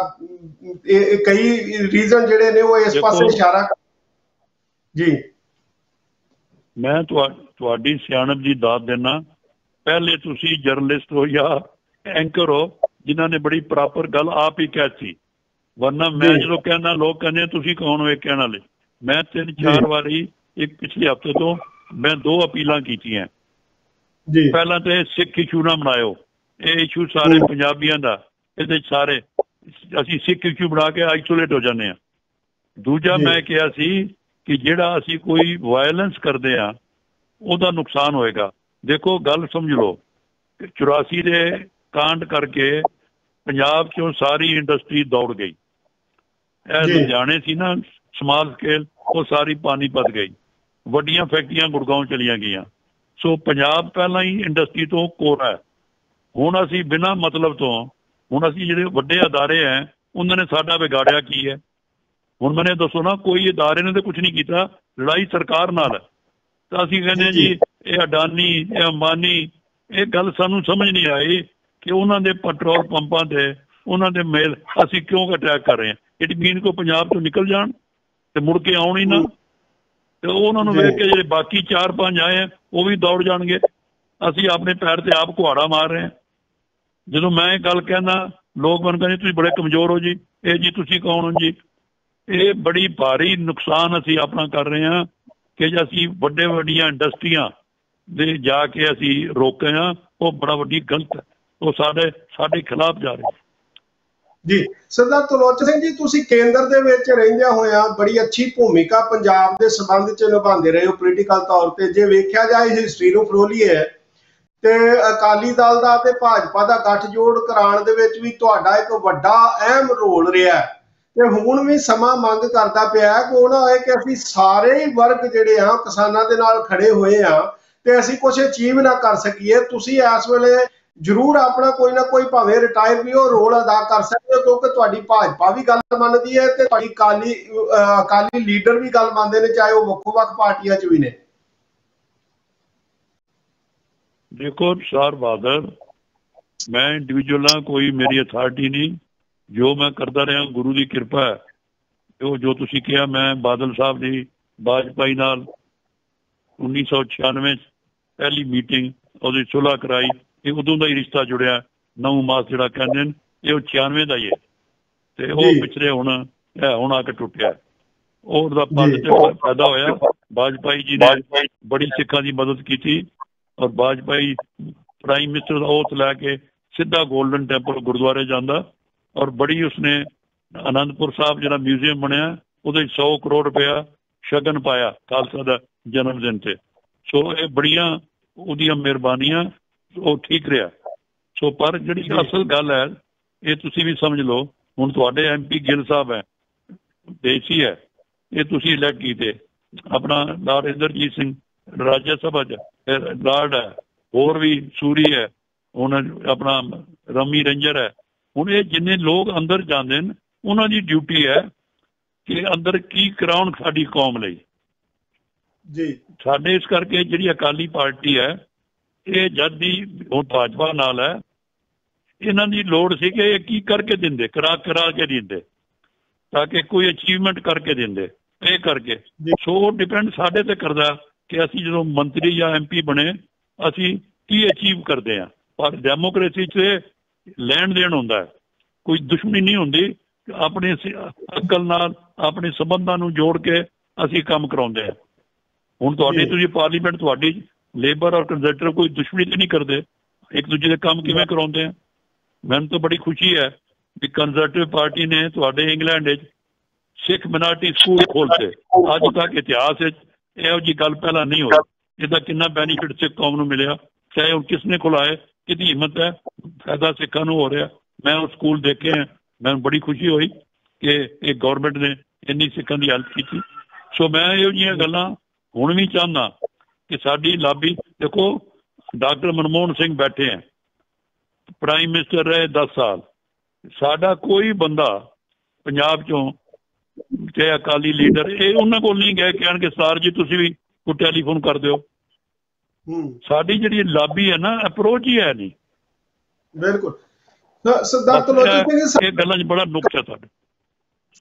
[SPEAKER 1] ਕਈ ਰੀਜ਼ਨ ਜਿਹੜੇ ਨੇ ਉਹ ਇਸ ਪਾਸੇ ਇਸ਼ਾਰਾ ਜੀ
[SPEAKER 2] ਮੈਂ ਤੁਹਾਡੀ ਸਿਆਣਪ ਦੀ ਦਾਤ ਦੇਣਾ ਪਹਿਲੇ ਤੁਸੀਂ ਜਰਨਲਿਸਟ ਹੋ ਜਾਂ ਐਂਕਰ ਹੋ ਜਿਨ੍ਹਾਂ ਨੇ ਬੜੀ ਪ੍ਰੋਪਰ ਗੱਲ ਆਪ ਹੀ ਕਹਿਤੀ ਵਰਨਾ ਮੈਂ ਜਦੋਂ ਕਹਿੰਦਾ ਲੋਕ ਕਹਿੰਦੇ ਤੁਸੀਂ ਕੌਣ ਹੋ ਇਹ ਕਹਿਣ ਵਾਲੇ ਮੈਂ 3-4 ਵਾਰੀ ਇੱਕ ਪਿਛਲੇ ਹਫ਼ਤੇ ਤੋਂ ਮੈਂ 2 ਅਪੀਲਾਂ ਕੀਤੀਆਂ ਪਹਿਲਾਂ ਤੇ ਸਿੱਖ ਇਸ਼ੂ ਨਾ ਬਣਾਇਓ ਇਹ ਇਸ਼ੂ ਸਾਰੇ ਪੰਜਾਬੀਆਂ ਦਾ ਇਹਦੇ ਸਾਰੇ ਅਸੀਂ ਸਿੱਖ ਇਸ਼ੂ ਬਣਾ ਕੇ ਆਈਸੋਲੇਟ ਹੋ ਜਾਂਦੇ ਹਾਂ ਦੂਜਾ ਮੈਂ ਕਿਹਾ ਸੀ ਕਿ ਜਿਹੜਾ ਅਸੀਂ ਕੋਈ ਵਾਇਲੈਂਸ ਕਰਦੇ ਹਾਂ ਉਹਦਾ ਨੁਕਸਾਨ ਹੋਏਗਾ ਦੇਖੋ ਗੱਲ ਸਮਝ ਲਓ 84 ਦੇ ਕਾਂਡ ਕਰਕੇ ਪੰਜਾਬ 'ਚੋਂ ਸਾਰੀ ਇੰਡਸਟਰੀ ਦੌੜ ਗਈ ਇਹ ਲੁਧਿਆਣੇ ਸੀ ਨਾ ਸਮਾਲ ਸਕੇਲ ਉਹ ਸਾਰੀ ਪਾਣੀਪਤ ਗਈ ਵੱਡੀਆਂ ਫੈਕਟਰੀਆਂ ਗੁੜਗਾਉਂ ਚਲੀਆਂ ਗਈਆਂ ਸੋ ਪੰਜਾਬ ਪਹਿਲਾਂ ਹੀ ਇੰਡਸਟਰੀ ਤੋਂ ਕੋਰਾ ਹੈ ਹੁਣ ਅਸੀਂ ਬਿਨਾਂ ਮਤਲਬ ਤੋਂ ਹੁਣ ਅਸੀਂ ਜਿਹੜੇ ਵੱਡੇ ਅਦਾਰੇ ਹੈ ਉਹਨਾਂ ਨੇ ਸਾਡਾ ਵਿਗਾੜਿਆ ਕੀ ਹੈ ਹੁਣ ਮੈਨੇ ਦੱਸੋ ਨਾ ਕੋਈ ਅਦਾਰੇ ਨੇ ਤਾਂ ਕੁਝ ਨਹੀਂ ਕੀਤਾ ਲੜਾਈ ਸਰਕਾਰ ਨਾਲ ਹੈ ਤਾਂ ਅਸੀਂ ਕਹਿੰਦੇ ਜੀ ਇਹ ਅਡਾਨੀ ਇਹ ਅੰਬਾਨੀ ਇਹ ਗੱਲ ਸਾਨੂੰ ਸਮਝ ਨਹੀਂ ਆਈ ਕਿ ਉਹਨਾਂ ਦੇ ਪੈਟਰੋਲ ਪੰਪਾਂ ਤੇ ਉਹਨਾਂ ਦੇ ਮੇਲ ਅਸੀਂ ਕਿਉਂ ਅਟੈਕ ਕਰ ਰਹੇ ਹਾਂ ਇਟ ਮੀਨ ਕੋ ਪੰਜਾਬ ਤੋਂ ਨਿਕਲ ਜਾਣ ਤੇ ਮੁੜ ਕੇ ਆਉਣ ਹੀ ਨਾ ਤੇ ਉਹਨਾਂ ਨੂੰ ਵੇਖ ਕੇ ਜਿਹੜੇ ਬਾਕੀ 4-5 ਆਏ ਆ ਉਹ ਵੀ ਦੌੜ ਜਾਣਗੇ ਅਸੀਂ ਆਪਣੇ ਪੈਰ ਤੇ ਆਪ ਕੁਹਾੜਾ ਮਾਰ ਰਹੇ ਹਾਂ ਜਦੋਂ ਮੈਂ ਇਹ ਗੱਲ ਕਹਿੰਦਾ ਲੋਕ ਮੈਨੂੰ ਕਹਿੰਦੇ ਤੁਸੀਂ ਬੜੇ ਕਮਜ਼ੋਰ ਹੋ ਜੀ ਇਹ ਜੀ ਤੁਸੀਂ ਕੌਣ ਹੋ ਜੀ ਇਹ ਬੜੀ ਭਾਰੀ ਨੁਕਸਾਨ ਅਸੀਂ ਆਪਣਾ ਕਰ ਰਹੇ ਹਾਂ ਕਿ ਜੇ ਅਸੀਂ ਵੱਡੀਆਂ ਇੰਡਸਟਰੀਆਂ ਦੇ ਜਾ ਕੇ ਅਸੀਂ ਰੋਕੇ ਹਾਂ ਉਹ ਬੜਾ ਵੱਡੀ ਗਲਤ ਹੈ ਉਹ ਸਾਡੇ ਖਿਲਾਫ ਜਾ ਰਹੇ
[SPEAKER 1] ਜੀ ਸਰਦਾਰ ਤਰਲੋਚਨ ਸਿੰਘ ਜੀ ਤੁਸੀਂ ਕੇਂਦਰ ਦੇ ਵਿੱਚ ਰਹਿੰਦਿਆਂ ਹੋਇਆਂ ਬੜੀ ਅੱਛੀ ਭੂਮਿਕਾ ਪੰਜਾਬ ਦੇ ਸੰਬੰਧ 'ਚ ਨਿਭਾਉਂਦੇ ਰਹੇ ਹੋ ਪੋਲੀਟੀਕਲ ਤੌਰ ਤੇ ਜੇ ਵੇਖਿਆ ਜਾਏ ਹਿਸਟਰੀ ਨੂੰ ਫਰੋਲੀਏ ਤੇ ਅਕਾਲੀ ਦਲ ਦਾ ਤੇ ਭਾਜਪਾ ਦਾ ਗੱਠਜੋੜ ਕਰਾਉਣ ਦੇ ਵਿੱਚ ਵੀ ਤੁਹਾਡਾ ਇੱਕ ਵੱਡਾ ਅਹਿਮ ਰੋਲ ਰਿਹਾ ਤੇ ਹੁਣ ਵੀ ਸਮਾਂ ਮੰਗ ਕਰਦਾ ਪਿਆ ਕਿ ਉਹ ਨਾ ਹੋਏ ਕਿ ਅਸੀਂ ਸਾਰੇ ਹੀ ਵਰਗ ਜਿਹੜੇ ਆ ਕਿਸਾਨਾਂ ਦੇ ਨਾਲ ਖੜੇ ਹੋਏ ਆ ਤੇ ਅਸੀਂ ਕੁਝ ਅਚੀਵ ਨਾ ਕਰ ਸਕੀਏ ਤੁਸੀਂ ਇਸ ਵੇਲੇ ਜ਼ਰੂਰ ਆਪਣਾ ਕੋਈ ਨਾ ਕੋਈ ਭਾਵੇਂ ਰਿਟਾਇਰ ਵੀ ਉਹ ਰੋਲ ਅਦਾ ਕਰ ਸਕਦੇ ਹੋ ਕਿਉਂਕਿ ਤੁਹਾਡੀ ਭਾਜਪਾ ਵੀ ਗੱਲ ਮੰਨਦੀ ਹੈ ਤੇ ਤੁਹਾਡੀ ਅਕਾਲੀ ਲੀਡਰ ਵੀ ਗੱਲ ਮੰਨਦੇ ਨੇ ਚਾਹੇ ਉਹ ਵੱਖ-ਵੱਖ ਪਾਰਟੀਆਂ 'ਚ ਵੀ ਨੇ
[SPEAKER 2] ਦੇਖੋ ਤੁਸ਼ਾਰ ਬਾਦਲ ਮੈਂ ਇੰਡੀਵਿਜੂਅਲ ਕੋਈ ਮੇਰੀ ਅਥਾਰਟੀ ਨਹੀਂ ਜੋ ਮੈਂ ਕਰਦਾ ਰਿਹਾ ਗੁਰੂ ਦੀ ਕਿਰਪਾ ਹੈ ਉਹ ਜੋ ਤੁਸੀਂ ਕਿਹਾ ਮੈਂ ਬਾਦਲ ਸਾਹਿਬ ਦੀ ਵਾਜਪਾਈ ਨਾਲ 1996 ਪਹਿਲੀ ਮੀਟਿੰਗ ਉਹਦੀ ਸੁਲ੍ਹਾ ਕਰਾਈ ਇਹ ਉਦੋਂ ਦਾ ਹੀ ਰਿਸ਼ਤਾ ਜੁੜਿਆ 9 ਮਾਸ ਜਿਹੜਾ ਕਹਿੰਦੇ ਨੇ ਇਹ 96 ਦਾ ਹੀ ਹੈ ਤੇ ਉਹ ਪਿਛਲੇ ਹੁਣ ਆ ਕੇ ਟੁੱਟਿਆ ਉਹਦਾ ਪੋਜ਼ਿਟਿਵ ਫਾਇਦਾ ਹੋਇਆ ਵਾਜਪਾਈ ਜੀ ਨੇ ਬੜੀ ਸਿੱਖਾਂ ਦੀ ਮਦਦ ਕੀਤੀ ਔਰ ਵਾਜਪਾਈ ਪ੍ਰਾਈਮ ਮਿਨਿਸਟਰ ਦਾ oath ਲੈ ਕੇ ਸਿੱਧਾ ਗੋਲਡਨ ਟੈਂਪਲ ਗੁਰਦੁਆਰੇ ਜਾਂਦਾ ਔਰ ਬੜੀ ਉਸਨੇ ਆਨੰਦਪੁਰ ਸਾਹਿਬ ਜਿਹੜਾ ਮਿਊਜ਼ੀਅਮ ਬਣਿਆ ਉਹਦੇ 100 ਕਰੋੜ ਰੁਪਇਆ ਸ਼ਗਨ ਪਾਇਆ ਖਾਲਸਾ ਦਾ ਜਨਮ ਦਿਨ ਤੇ ਸੋ ਇਹ ਬੜੀਆਂ ਉਹਦੀਆਂ ਮਿਹਰਬਾਨੀਆਂ ਉਹ ਠੀਕ ਰਿਹਾ ਸੋ ਪਰ ਜਿਹੜੀ ਅਸਲ ਗੱਲ ਹੈ ਇਹ ਤੁਸੀਂ ਵੀ ਸਮਝ ਲਓ ਹੁਣ ਤੁਹਾਡੇ MP ਗਿੱਲ ਸਾਹਿਬ ਹੈ ਦੇਸੀ ਹੈ ਇਹ ਤੁਸੀਂ ਇਲੈਕਟ ਕੀਤੇ ਆਪਣਾ ਲਾਰਡ ਇੰਦਰਜੀਤ ਸਿੰਘ ਰਾਜ ਸਭਾ 'ਚ ਲਾਰਡ ਹੈ ਹੋਰ ਵੀ ਸੂਰੀ ਹੈ ਹੁਣ ਆਪਣਾ ਰਮੀ ਰੰਜਰ ਹੈ ਹੁਣ ਇਹ ਜਿੰਨੇ ਲੋਕ ਅੰਦਰ ਜਾਂਦੇ ਨੇ ਉਹਨਾਂ ਦੀ ਡਿਊਟੀ ਹੈ ਕਿ ਅੰਦਰ ਕੀ ਕਰਾਉਣ ਸਾਡੀ ਕੌਮ ਲਈ
[SPEAKER 1] ਜੀ
[SPEAKER 2] ਸਾਡੇ ਇਸ ਕਰਕੇ ਜਿਹੜੀ ਅਕਾਲੀ ਪਾਰਟੀ ਹੈ ਇਹ ਜਦ ਦੀ ਹੁਣ ਭਾਜਪਾ ਨਾਲ ਹੈ ਇਹਨਾਂ ਦੀ ਲੋੜ ਸੀ ਕਿ ਇਹ ਕੀ ਕਰਕੇ ਦਿੰਦੇ ਕਰਾ ਕੇ ਦਿੰਦੇ ਤਾਂ ਕਿ ਕੋਈ ਅਚੀਵਮੈਂਟ ਕਰਕੇ ਦਿੰਦੇ ਇਹ ਕਰਕੇ ਸੋ ਡਿਪੈਂਡ ਸਾਡੇ ਤੇ ਕਰਦਾ ਕਿ ਅਸੀਂ ਜਦੋਂ ਮੰਤਰੀ ਜਾਂ MP ਬਣੇ ਅਸੀਂ ਕੀ ਅਚੀਵ ਕਰਦੇ ਹਾਂ ਪਰ ਡੈਮੋਕ੍ਰੇਸੀ 'ਚ ਲੈਣ ਦੇਣ ਹੁੰਦਾ ਹੈ ਕੋਈ ਦੁਸ਼ਮਣੀ ਨਹੀਂ ਹੁੰਦੀ ਆਪਣੇ ਅਕਲ ਨਾਲ ਆਪਣੇ ਸੰਬੰਧਾਂ ਨੂੰ ਜੋੜ ਕੇ ਅਸੀਂ ਕੰਮ ਕਰਾਉਂਦੇ ਹਾਂ ਹੁਣ ਤੁਹਾਡੀ ਤੁਸੀਂ ਪਾਰਲੀਮੈਂਟ ਤੁਹਾਡੀ ਲੇਬਰ ਔਰ ਕੰਜ਼ਰਵੇਟਿਵ ਕੋਈ ਦੁਸ਼ਮਣੀ ਤੇ ਨਹੀਂ ਕਰਦੇ एक दूजे के काम किवें कराउंदे आ। मैनूं तो बड़ी खुशी है कि कंजरवेटिव पार्टी ने तुहाडे इंग्लैंड विच सिख मिनारिटी स्कूल खोलते। अज तक इतिहास इहो जी गल पहला नहीं हुई। इसका कितना बेनीफिट सिख कौम नूं मिलिया, चाहे हुण किसने खुलाए, किहदी हिम्मत है, फायदा सिखां नूं हो रहा। मैं वो स्कूल देखे हैं, मैनूं बड़ी खुशी हुई कि एक गौरमेंट ने इन्नी सिखां दी हेल्प की। सो मैं इहो जिहियां गल्लां हुण भी चाहना कि साडी लाबी देखो, डॉक्टर मनमोहन सिंह बैठे हैं, प्राइम मिनिस्टर रहे 10 साल। साडा कोई बंदा पंजाब चों चाहे अकाली लीडर ये उन्होंने कोल नहीं गए कहण कि सर जी तुसीं भी कोई टैलीफोन कर दिओ। साडी जिहड़ी लाबी है ना, अप्रोच ही है नहीं।
[SPEAKER 1] बिल्कुल सरदार तलोचन सिंह
[SPEAKER 2] ये गल्लां 'च बड़ा नुक्स है साडे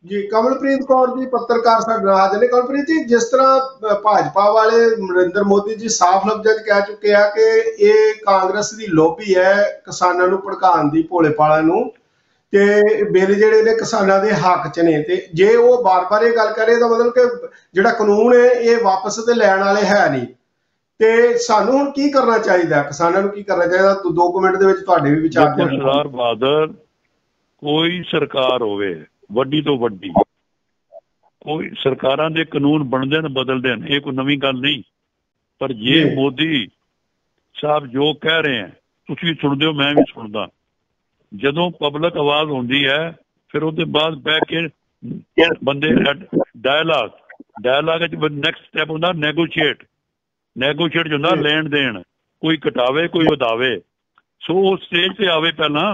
[SPEAKER 1] जी। कमलप्रीत कौर जी पत्रकार साडे नाल हाज़िर ने। कमलप्रीत जी, जिस तरह भाजपा वाले नरेंद्र मोदी जी साफ लफ्ज़ां 'च कह चुके हैं कि ये कांग्रेस की लोबी है किसानों नूं भड़काउण दी, भोले भाले नूं, ते बिल जिहड़े ने किसानों के हक च ने, ते जे वो बार बार ये गल करे तो मतलब कि जिहड़ा कानून है ये वापस ते लैण वाले है नहीं। ते सानूं हुण की करना चाहिए, किसानों नूं की करना चाहिए? 2 मिनट दे विच तुहाडे भी विचार
[SPEAKER 2] देखो सरदार बहादुर, कोई सरकार होवे वड्डी तो वड्डी, कोई सरकारां दे कानून बनदे ने बदलदे ने, ये कोई नवीं गल नहीं। पर ये मोदी साहब जो कह रहे हैं तुसीं भी सुणदे हो, मैं भी सुणदा। जदों पब्लिक आवाज होंदी है फिर उसके बाद बह के बंदे डायलॉग नैक्सट स्टैप होंदा नैगोशिएट जो होंदा लेन देन, कोई घटावे कोई वधावे। सो उस स्टेज से आवे पहला,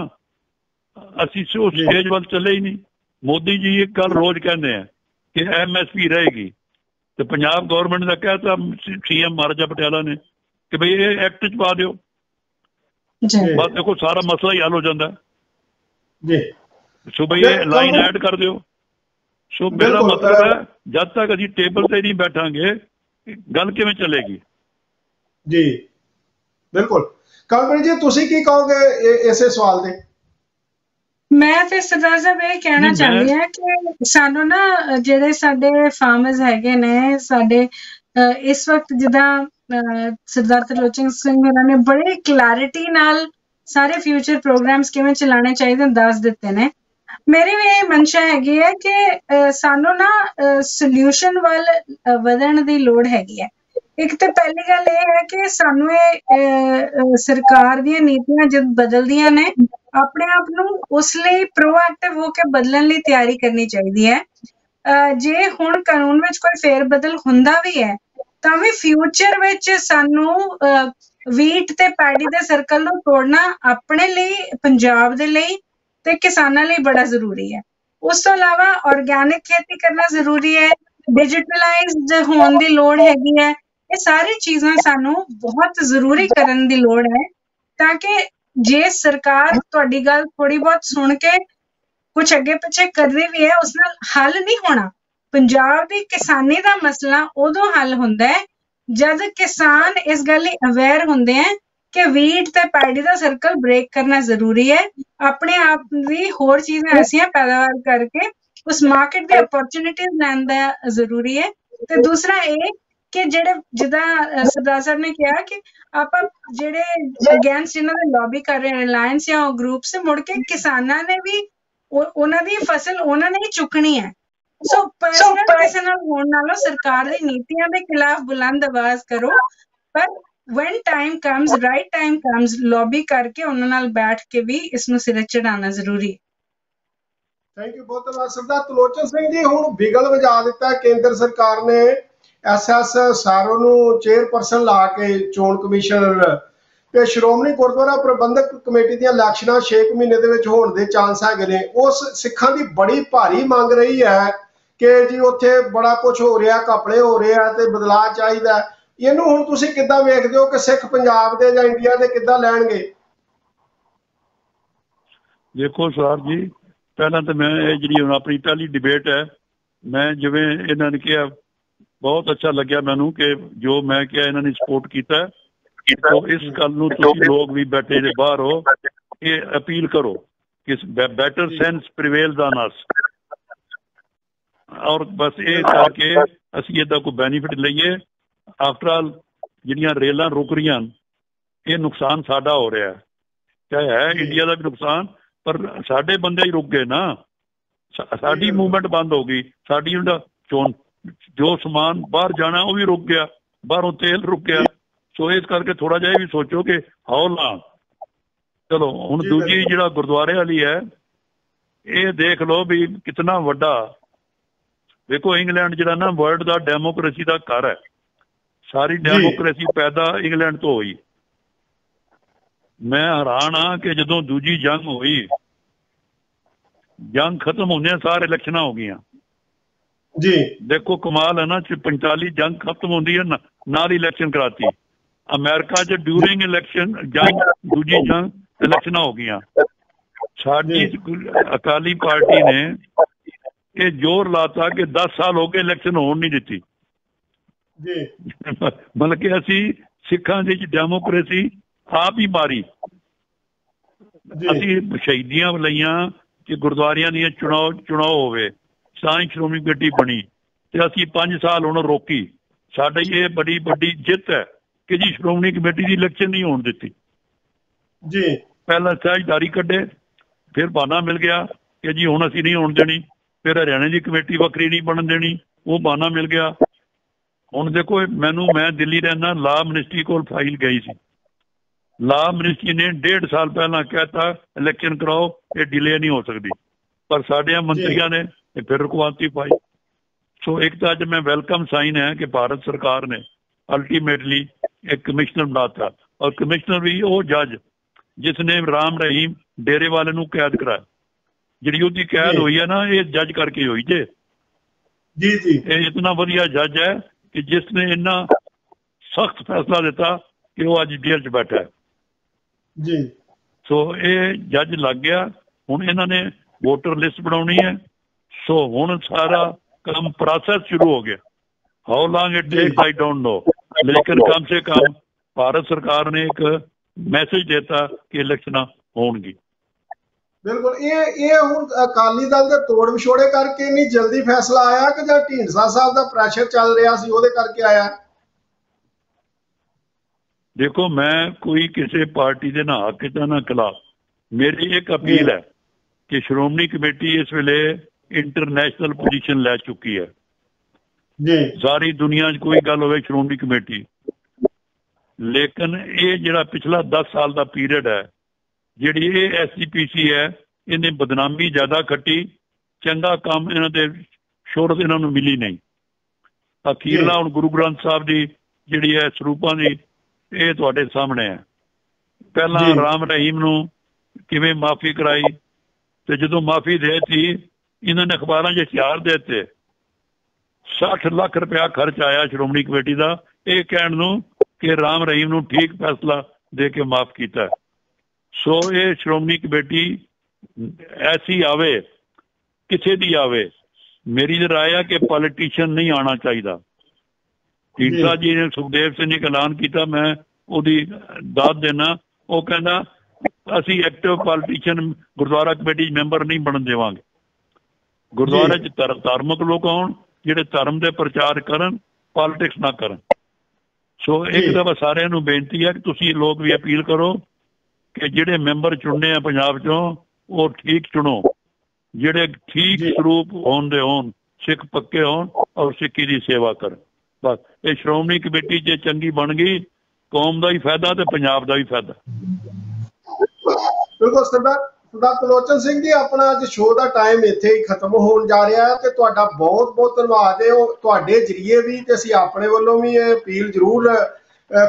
[SPEAKER 2] असीं उस स्टेज वाल चले ही नहीं। मोदी जी एक गल रोज कहते हैं कि MSP रहेगी, तो पंजाब गौरमेंट ने कहता CM महाराजा पटियाला ने कि भाई ये एक्ट च पा दिओ, बस देखो सारा मसला ही हल हो जाता है। सो भाई ये लाइन ऐड कर दिओ। सो मेरा मतलब है जब तक असीं टेबल से नहीं बैठांगे गल किवें चलेगी।
[SPEAKER 1] जी बिल्कुल। कमलप्रीत जी तुसीं की कहोगे इस सवाल दे?
[SPEAKER 3] मैं ते सरदार साहब ये कहना चाहती हूँ कि सानू ना ਜਿਹੜੇ ਸਾਡੇ फार्मर्स हैगे ने ਸਾਡੇ इस वक्त जिद्दां सरदार त्रिलोचन सिंह होरां ने बड़े क्लैरिटी नाल सारे फ्यूचर प्रोग्राम्स किवें चलाने चाहिए दस दिते ने। मेरी भी ये मंशा हैगी है कि सानू ना सोल्यूशन वाल वधण दी लोड़ हैगी है। एक तो पहली गल ये है कि सानू सरकार दी नीतियां जब बदलदियां ने अपने आप नूं उस लई प्रोएक्टिव होकर बदलण लई तैयारी करनी चाहिदी है। जे हुण कानून विच कोई फेर बदल हुंदा भी है तां भी फ्यूचर विच सानू वीट ते पैडी दे सर्कल नूं तोड़ना अपने लई, पंजाब दे लई ते किसानां लई बड़ा जरूरी है। उस तो इलावा ऑर्गेनिक खेती करना जरूरी है, डिजिटलाइज्ड होण दी लोड़ हैगी है। ये सारी चीज़ां सानू बहुत जरूरी करन दी लोड़ है ताकि जे सरकार तुहाडी गल थोड़ी बहुत सुन के कुछ अगे पिछे कर रही भी है उस नाल हल नहीं होना। पंजाब दी किसानी दा मसला उदों हल हुंदा है जद किसान इस गल अवेयर हुंदे हैं कि वीट ते पैडी दा सर्कल ब्रेक करना जरूरी है। अपने आप दी होर चीज़ां ऐसियां पैदावार करके उस मार्केट दी अपॉर्चुनिटीज लैण दा जरूरी है। ते दूसरा ये कि जेड़े जिद्दां सरदार साहब ने कहा कि आपां जेड़े अगेंस्ट जिन्हां दे लॉबी कर रहे हैं रिलायंस या ग्रुप से मुड़ के किसानां ने भी उन्हां दी फसल उन्हां ने ही चुकनी है। सो पर्सनल किसी नाल होण नालों सरकार दी नीतियां दे खिलाफ बुलंद आवाज करो, पर when time comes, right time comes, lobby करके उन्हां नाल बैठ के भी इसनूं सिरे चढ़ाना जरूरी है।
[SPEAKER 1] थैंक यू बहुत धन्यवाद। सरदार त्रिलोचन सिंह जी हुण बिगल वजा दिता केंद्र सरकार ने SS सारो नूं चेयरपर्सन ला के चोण कमिश्नर ते श्रोमणी गुरुद्वारा प्रबंधक कमेटी दी इलैक्शनां 6 महीने दे विच होण दे चांस हैगे ने। उस सिखां दी बड़ी भारी मंग रही है कि जी उत्थे बड़ा कुछ हो रहा, घपले हो रहे हैं ते बदलाव चाहीदा। इहनूं हुण तुसीं किद्दां वेखदे हो कि सिख पंजाब दे जां इंडिया दे किद्दां लैणगे?
[SPEAKER 2] देखो सर जी, पहला तो मैं जी अपनी पहली डिबेट है, मैं जिवें इन्हां ने कहा बहुत अच्छा लग्या मैनू कि जो मैं क्या इन्होंने सपोर्ट किया। तो इस गल नूं तुसीं लोग भी बैठे जे बाहर हो, ये अपील करो कि better sense prevails on us, और बस ये करके असीं इहदा कोई बेनीफिट लईए। आफ्टर ऑल जिहड़ियां रेलां रुक रही ये नुकसान साडा हो रहा है, ਚਾਹੇ ਹੈ ਇੰਡੀਆ ਦਾ ਵੀ ਨੁਕਸਾਨ, ਪਰ ਸਾਡੇ ਬੰਦੇ ਹੀ ਰੁਕ ਗਏ ਨਾ, ਸਾਡੀ ਮੂਵਮੈਂਟ ਬੰਦ ਹੋ ਗਈ, ਸਾਡੀ ਜਿਹੜਾ ਜੋ ਸਮਾਨ ਬਾਹਰ ਜਾਣਾ ਉਹ ਵੀ ਰੁਕ ਗਿਆ, ਬਾਹਰੋਂ ਤੇਲ ਰੁਕ ਗਿਆ। ਸੋ ਇਸ ਕਰਕੇ ਥੋੜਾ ਜਿਹਾ ਇਹ ਵੀ ਸੋਚੋ ਕਿ ਹਾਓ ਲਾ। ਚਲੋ ਹੁਣ ਦੂਜੀ ਜਿਹੜਾ ਗੁਰਦੁਆਰੇ ਵਾਲੀ ਹੈ, ਇਹ ਦੇਖ ਲਓ ਵੀ ਕਿਤਨਾ ਵੱਡਾ। ਦੇਖੋ ਇੰਗਲੈਂਡ ਜਿਹੜਾ ਨਾ ਵਰਲਡ ਦਾ ਡੈਮੋਕ੍ਰੇਸੀ ਦਾ ਘਰ ਹੈ, ਸਾਰੀ ਡੈਮੋਕ੍ਰੇਸੀ ਪੈਦਾ ਇੰਗਲੈਂਡ ਤੋਂ ਹੋਈ। ਮੈਂ ਹੈਰਾਨ ਹਾਂ ਕਿ ਜਦੋਂ ਦੂਜੀ ਜੰਗ ਹੋਈ, ਜੰਗ ਖਤਮ ਹੁੰਦਿਆਂ ਸਾਰ ਇਲੈਕਸ਼ਨਾਂ ਹੋ ਗਈਆਂ
[SPEAKER 1] ਜੀ। ਦੇਖੋ
[SPEAKER 2] ਕਮਾਲ ਹੈ ਨਾ, 45 ਜੰਗ ਖਤਮ ਹੁੰਦੀ ਹੈ ਨਾਲ ਇਲੈਕਸ਼ਨ ਕਰਾਤੀ। ਅਮਰੀਕਾ 'ਚ ਡਿਊਰਿੰਗ ਇਲੈਕਸ਼ਨ ਜੰਗ, ਦੂਜੀ ਜੰਗ ਇਲੈਕਸ਼ਨਾਂ ਹੋ ਗਈਆਂ। ਸਾਡੀ ਅਕਾਲੀ ਪਾਰਟੀ ਨੇ ਇਹ ਜ਼ੋਰ ਲਾਤਾ ਕਿ 10 ਸਾਲ ਹੋ ਗਏ ਇਲੈਕਸ਼ਨ ਹੋਣ ਨਹੀਂ ਦਿੱਤੀ
[SPEAKER 1] ਜੀ।
[SPEAKER 2] ਮਤਲਬ ਕਿ ਅਸੀਂ ਸਿੱਖਾਂ ਦੀ ਡੈਮੋਕ੍ਰੇਸੀ ਆਪ ਹੀ ਮਾਰੀ। ਅਸੀਂ ਸ਼ਹੀਦੀਆਂ ਲਈਆਂ ਕਿ ਗੁਰਦੁਆਰਿਆਂ ਦੀਆਂ ਚੁਣਾਵ ਹੋਵੇ, ਤਾਂ ਹੀ ਸ਼੍ਰੋਮਣੀ ਕਮੇਟੀ ਬਣੀ, ਤੇ ਅਸੀਂ 5 ਸਾਲ ਹੁਣ ਰੋਕੀ। ਸਾਡੀ ਇਹ ਬੜੀ ਵੱਡੀ ਜਿੱਤ ਹੈ ਕਿ ਜੀ ਸ਼੍ਰੋਮਣੀ ਕਮੇਟੀ ਦੀ ਇਲੈਕਸ਼ਨ ਨਹੀਂ ਹੋਣ ਦਿੱਤੀ
[SPEAKER 1] ਜੀ।
[SPEAKER 2] ਪਹਿਲਾਂ ਸਾਝਦਾਰੀ ਕੱਢੇ, ਫਿਰ ਬਹਾਨਾ ਮਿਲ ਗਿਆ ਕਿ ਜੀ ਹੁਣ ਅਸੀਂ ਨਹੀਂ ਹੋਣ ਦੇਣੀ, ਫਿਰ ਹਰਿਆਣੇ ਦੀ ਕਮੇਟੀ ਵੱਖਰੀ ਨਹੀਂ ਬਣਨ ਦੇਣੀ, ਉਹ ਬਹਾਨਾ ਮਿਲ ਗਿਆ। ਹੁਣ ਦੇਖੋ ਮੈਂ ਦਿੱਲੀ ਰਹਿੰਦਾ, ਲਾ ਮਿਨਿਸਟਰੀ ਕੋਲ ਫਾਈਲ ਗਈ ਸੀ, ਲਾ ਮਿਨਿਸਟਰੀ ਨੇ 1.5 ਸਾਲ ਪਹਿਲਾਂ ਕਹਿਤਾ ਇਲੈਕਸ਼ਨ ਕਰਾਓ, ਇਹ ਡਿਲੇ ਨਹੀਂ ਹੋ ਸਕਦੀ, ਪਰ ਸਾਡੇ ਮੰਤਰੀਆਂ ਨੇ ਫਿਰ ਰੁਕਵਾਤੀ ਪਾਈ। ਸੋ ਇੱਕ ਤਾਂ ਅੱਜ ਮੈਂ ਵੈਲਕਮ ਸਾਈਨ ਹੈ ਕਿ ਭਾਰਤ ਸਰਕਾਰ ਨੇ ਅਲਟੀਮੇਟਲੀ ਇੱਕ ਕਮਿਸ਼ਨਰ ਬਣਾਤਾ, ਔਰ ਕਮਿਸ਼ਨਰ ਵੀ ਉਹ ਜੱਜ ਜਿਸ ਨੇ ਰਾਮ ਰਹੀਮ ਡੇਰੇ ਵਾਲੇ ਨੂੰ ਕੈਦ ਕਰਾਇਆ। ਜਿਹੜੀ ਉਹਦੀ ਕੈਦ ਹੋਈ ਹੈ ਨਾ, ਇਹ ਜੱਜ ਕਰਕੇ ਹੋਈ ਜੇ ਜੀ ਜੀ। ਇਹ ਇਤਨਾ ਵਧੀਆ ਜੱਜ ਹੈ ਕਿ ਜਿਸ ਨੇ ਇੰਨਾ ਸਖਤ ਫੈਸਲਾ ਦਿੱਤਾ ਕਿ ਉਹ ਅੱਜ ਜੇਲ੍ਹ 'ਚ ਬੈਠਾ ਹੈ ਜੀ। ਸੋ ਇਹ ਜੱਜ ਲੱਗ ਗਿਆ। ਹੁਣ ਇਹਨਾਂ ਨੇ ਵੋਟਰ ਲਿਸਟ ਬਣਾਉਣੀ ਹੈ, ਸੋ ਹੁਣ ਸਾਰਾ ਕੰਮ ਪ੍ਰੋਸੈਸ ਸ਼ੁਰੂ ਹੋ ਗਿਆ। How long it takes I don't know, ਲੇਕਿਨ ਕਮ ਸੇ ਕਮ ਭਾਰਤ ਸਰਕਾਰ ਨੇ ਇੱਕ ਮੈਸੇਜ ਦਿੱਤਾ ਕਿ ਇਲੈਕਸ਼ਨਾਂ ਹੋਣਗੀ।
[SPEAKER 1] ਬਿਲਕੁਲ। ਇਹ ਹੁਣ ਅਕਾਲੀ ਦਲ ਦੇ ਤੋੜ ਵਿਛੋੜੇ ਕਰਕੇ ਨਹੀਂ ਜਲਦੀ ਫੈਸਲਾ ਆਇਆ ਕਿ ਜਾਂ ਢੀਂਡਸਾ ਸਾਹਿਬ ਦਾ ਪ੍ਰੈਸ਼ਰ ਚੱਲ ਰਿਹਾ ਸੀ ਉਹਦੇ ਕਰਕੇ ਆਇਆ?
[SPEAKER 2] ਦੇਖੋ ਮੈਂ ਕੋਈ ਕਿਸੇ ਪਾਰਟੀ ਦੇ ਨਾ ਹੱਕ 'ਚ ਨਾ ਖਿਲਾਫ, ਮੇਰੀ ਇੱਕ ਅਪੀਲ ਹੈ ਕਿ ਸ਼੍ਰੋਮਣੀ ਕਮੇਟੀ ਇਸ ਵੇਲੇ ਇੰਟਰਨੈਸ਼ਨਲ ਪੋਜੀਸ਼ਨ ਲੈ ਚੁੱਕੀ ਹੈ ਜੀ। ਸਾਰੀ ਦੁਨੀਆ 'ਚ ਕੋਈ ਗੱਲ ਹੋਵੇ ਸ਼੍ਰੋਮਣੀ ਕਮੇਟੀ, ਲੇਕਿਨ ਇਹ ਜਿਹੜਾ ਪਿਛਲਾ 10 ਸਾਲ ਦਾ ਪੀਰੀਅਡ ਹੈ, ਜਿਹੜੀ ਇਹ SGPC ਹੈ, ਇਹਨੇ ਬਦਨਾਮੀ ਜ਼ਿਆਦਾ ਖੱਟੀ, ਚੰਗਾ ਕੰਮ ਇਹਨਾਂ ਦੇ ਸ਼ੋਹਰਤ ਇਹਨਾਂ ਨੂੰ ਮਿਲੀ ਨਹੀਂ। ਅਖੀਰਲਾ ਹੁਣ ਗੁਰੂ ਗ੍ਰੰਥ ਸਾਹਿਬ ਦੀ ਜਿਹੜੀ ਹੈ ਸਰੂਪਾਂ ਦੀ, ਇਹ ਤੁਹਾਡੇ ਸਾਹਮਣੇ ਹੈ। ਪਹਿਲਾਂ ਰਾਮ ਰਹੀਮ ਨੂੰ ਕਿਵੇਂ ਮਾਫੀ ਕਰਾਈ, ਤੇ ਜਦੋਂ ਮਾਫੀ ਦੇਤੀ ਇਹਨਾਂ ਨੇ ਅਖਬਾਰਾਂ 'ਚ ਇਸ਼ਤਿਹਾਰ ਦੇ ਦਿੱਤੇ, 60 ਲੱਖ ਰੁਪਇਆ ਖਰਚ ਆਇਆ ਸ਼੍ਰੋਮਣੀ ਕਮੇਟੀ ਦਾ ਇਹ ਕਹਿਣ ਨੂੰ ਕਿ ਰਾਮ ਰਹੀਮ ਨੂੰ ਠੀਕ ਫੈਸਲਾ ਦੇ ਕੇ ਮਾਫ ਕੀਤਾ। ਸੋ ਇਹ ਸ਼੍ਰੋਮਣੀ ਕਮੇਟੀ ਐਸੀ ਆਵੇ, ਕਿਸੇ ਦੀ ਆਵੇ, ਮੇਰੀ ਤਾਂ ਰਾਏ ਹੈ ਕਿ ਪੋਲੀਟੀਸ਼ੀਅਨ ਨਹੀਂ ਆਉਣਾ ਚਾਹੀਦਾ। ਢੀਂਡਸਾ ਜੀ ਨੇ ਸੁਖਦੇਵ ਸਿੰਘ ਨੇ ਐਲਾਨ ਕੀਤਾ, ਮੈਂ ਉਹਦੀ ਦਾਦ ਦੇਣਾ। ਉਹ ਕਹਿੰਦਾ ਅਸੀਂ active politician Gurdwara committee member ਨਹੀਂ ਬਣਨ ਦੇਵਾਂਗੇ। ਗੁਰਦੁਆਰੇ 'ਚ ਧਾਰਮਿਕ ਲੋਕ ਆਉਣ, ਜਿਹੜੇ ਧਰਮ ਦੇ ਪ੍ਰਚਾਰ ਕਰਨ, ਪੋਲੀਟਿਕਸ ਨਾ ਕਰਨ। ਸੋ ਇੱਕ ਦਫਾ ਸਾਰਿਆਂ ਨੂੰ ਬੇਨਤੀ ਹੈ ਕਿ ਤੁਸੀਂ ਲੋਕ ਵੀ ਅਪੀਲ ਕਰੋ ਕਿ ਜਿਹੜੇ ਮੈਂਬਰ ਚੁਣਨੇ ਆ ਪੰਜਾਬ 'ਚੋਂ, ਉਹ ਠੀਕ ਚੁਣੋ, ਜਿਹੜੇ ਠੀਕ ਸਰੂਪ ਹੋਣ ਦੇ ਹੋਣ, ਸਿੱਖ ਪੱਕੇ ਹੋਣ ਔਰ ਸਿੱਖੀ ਦੀ ਸੇਵਾ ਕਰਨ। ਬਸ ਇਹ ਸ਼੍ਰੋਮਣੀ ਕਮੇਟੀ ਜੇ ਚੰਗੀ ਬਣ ਗਈ, ਕੌਮ ਦਾ ਹੀ ਫਾਇਦਾ ਤੇ ਪੰਜਾਬ ਦਾ ਵੀ ਫਾਇਦਾ।
[SPEAKER 1] ਬਿਲਕੁਲ ਸਰਦਾਰ ਤਲੋਚਨ ਸਿੰਘ ਜੀ, ਆਪਣਾ ਅੱਜ ਸ਼ੋਅ ਦਾ ਟਾਈਮ ਇੱਥੇ ਹੀ ਖਤਮ ਹੋਣ ਜਾ ਰਿਹਾ ਹੈ ਤੇ ਤੁਹਾਡਾ ਬਹੁਤ ਬਹੁਤ ਧੰਨਵਾਦ ਹੈ। ਉਹ ਤੁਹਾਡੇ ਜਰੀਏ ਵੀ ਤੇ ਅਸੀਂ ਆਪਣੇ ਵੱਲੋਂ ਵੀ ਇਹ ਅਪੀਲ ਜ਼ਰੂਰ,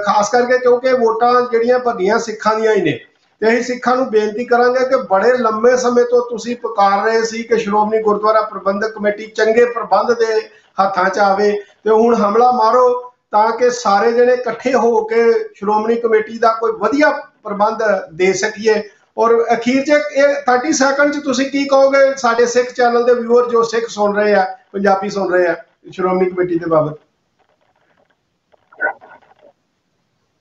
[SPEAKER 1] ਖਾਸ ਕਰਕੇ ਕਿਉਂਕਿ ਵੋਟਾਂ ਜਿਹੜੀਆਂ ਭਰੀਆਂ ਸਿੱਖਾਂ ਦੀਆਂ ਹੀ ਨੇ, ਤੇ ਅਸੀਂ ਸਿੱਖਾਂ ਨੂੰ ਬੇਨਤੀ ਕਰਾਂਗੇ ਕਿ ਬੜੇ ਲੰਮੇ ਸਮੇਂ ਤੋਂ ਤੁਸੀਂ ਪੁਕਾਰ ਰਹੇ ਸੀ ਕਿ ਸ਼੍ਰੋਮਣੀ ਗੁਰਦੁਆਰਾ ਪ੍ਰਬੰਧਕ ਕਮੇਟੀ ਚੰਗੇ ਪ੍ਰਬੰਧ ਦੇ ਹੱਥਾਂ 'ਚ ਆਵੇ, ਤੇ ਹੁਣ ਹਮਲਾ ਮਾਰੋ ਤਾਂ ਕਿ ਸਾਰੇ ਜਿਹੜੇ ਇਕੱਠੇ ਹੋ ਕੇ ਸ਼੍ਰੋਮਣੀ ਕਮੇਟੀ ਦਾ ਕੋਈ ਵਧੀਆ ਪ੍ਰਬੰਧ ਦੇ ਸਕੀਏ। ਔਰ ਅਖੀਰ 'ਚ ਇਹ 30 ਸੈਕਿੰਡ 'ਚ ਤੁਸੀਂ ਕੀ ਕਹੋਗੇ ਸਾਡੇ ਸਿੱਖ ਚੈਨਲ ਦੇ ਵਿਊਅਰ ਜੋ ਸਿੱਖ ਸੁਣ ਰਹੇ ਆ, ਪੰਜਾਬੀ ਸੁਣ ਰਹੇ ਆ, ਸ਼੍ਰੋਮਣੀ ਕਮੇਟੀ ਦੇ ਬਾਬਤ?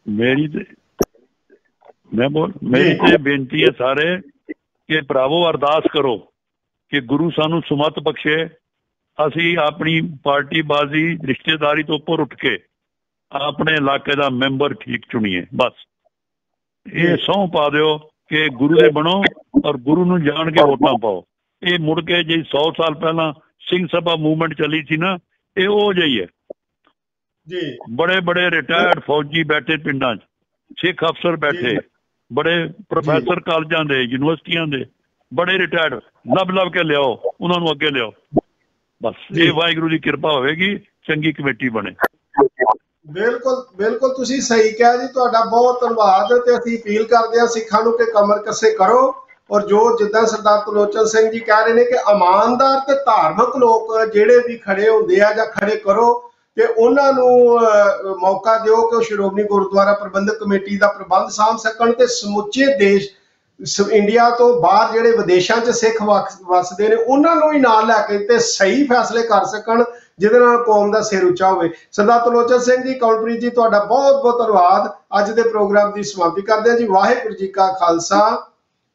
[SPEAKER 2] ਮੇਰੀ ਤੇ ਬੇਨਤੀ ਹੈ ਸਾਰੇ ਕਿ ਭਰਾਵੋ ਅਰਦਾਸ ਕਰੋ ਕਿ ਗੁਰੂ ਸਾਨੂੰ ਸੁਮਤ ਬਖਸ਼ੇ, ਅਸੀਂ ਆਪਣੀ ਪਾਰਟੀਬਾਜ਼ੀ ਰਿਸ਼ਤੇਦਾਰੀ ਤੋਂ ਉੱਪਰ ਉੱਠ ਕੇ ਆਪਣੇ ਇਲਾਕੇ ਦਾ ਮੈਂਬਰ ਠੀਕ ਚੁਣੀਏ। ਬਸ ਇਹ ਸਹੁੰ ਪਾ ਦਿਓ कि गुरु दे बनो और गुरु नूं जान के वोटां पाओ। ये मुड़ के जी 100 साल पहला सिंह सभा मूवमेंट चली थी ना, ये वो जी है
[SPEAKER 1] जी।
[SPEAKER 2] बड़े बड़े रिटायर्ड फौजी बैठे पिंडां च, सिख अफसर बैठे, बड़े प्रोफैसर कॉलेजां दे यूनिवर्सिटियां दे बड़े रिटायर्ड लभ लभ के लियाओ, उन्होंने अगे लियाओ। बस ये वाहिगुरू की कृपा होगी, चंगी कमेटी बने।
[SPEAKER 1] बिल्कुल बिल्कुल तुसीं सही कहा जी, तुहाडा बहुत धन्नवाद। ते असीं अपील करदे हां सिखां नूं कि कमर कसे करो, और जो जिद्दां सरदार त्रिलोचन सिंह जी कह रहे ने कि ईमानदार ते धार्मिक लोग जिहड़े भी खड़े हुंदे आ जां खड़े करो, ते उन्हां नूं मौका दिओ कि श्रोमणी गुरुद्वारा प्रबंधक कमेटी दा प्रबंध साਂਭ सकण ते समੁੱਚੇ देश इंडिया तो बाहर जिहड़े विदेशां च सिख वसदे ने उन्हां नूं ही नाल लैके ते सही फैसले कर सकण जिहदे नाल कौम दा सिर ਉੱਚਾ होवे। सरदार त्रिलोचन सिंह जी, कौलप्रीत जी, तुहाडा बहुत बहुत धन्नवाद। अज दे प्रोग्राम की समाप्ति करदे हां जी। वाहिगुरू जी का खालसा,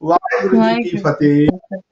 [SPEAKER 1] वाहिगुरू जी की फतेह।